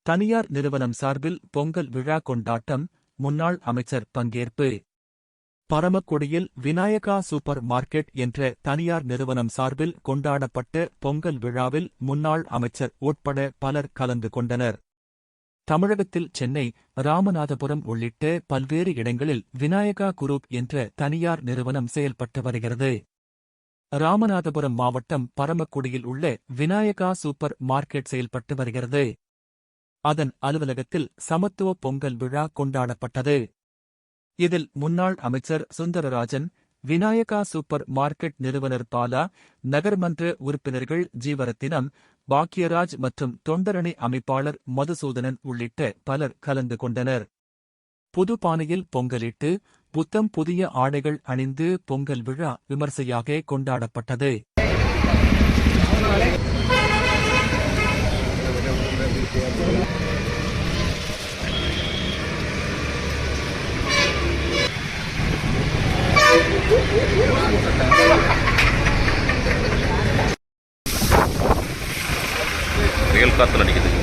தனியார் நிறுவனம் சார்பில் பொங்கல் விழா கொண்டாட்டம், முன்னாள் அமைச்சர் பங்கேற்பு. பரமக்குடியில் விநாயகா சூப்பர் மார்க்கெட் என்ற தனியார் நிறுவனம் சார்பில் கொண்டாடப்பட்ட பொங்கல் விழாவில் முன்னாள் அமைச்சர் உட்பட பலர் கலந்து கொண்டனர். தமிழகத்தில் சென்னை, ராமநாதபுரம் உள்ளிட்ட பல்வேறு இடங்களில் விநாயகா குரூப் என்ற தனியார் நிறுவனம் செயல்பட்டு வருகிறது. ராமநாதபுரம் மாவட்டம் பரமக்குடியில் உள்ள விநாயகா சூப்பர் மார்க்கெட் செயல்பட்டு வருகிறது. அதன் அலுவலகத்தில் சமத்துவ பொங்கல் விழா கொண்டாடப்பட்டது. இதில் முன்னாள் அமைச்சர் சுந்தரராஜன், விநாயகா சூப்பர் மார்க்கெட் நிறுவனர் பாலா, நகர்மன்ற உறுப்பினர்கள் ஜீவரத்தினம், பாக்கியராஜ் மற்றும் தொண்டரணி அமைப்பாளர் மதுசூதனன் உள்ளிட்ட பலர் கலந்து கொண்டனர். புது பானையில் பொங்கலிட்டு, புத்தம் புதிய ஆடைகள் அணிந்து பொங்கல் விழா விமர்சையாக கொண்டாடப்பட்டது. புயல் காத்துல அடிக்குது.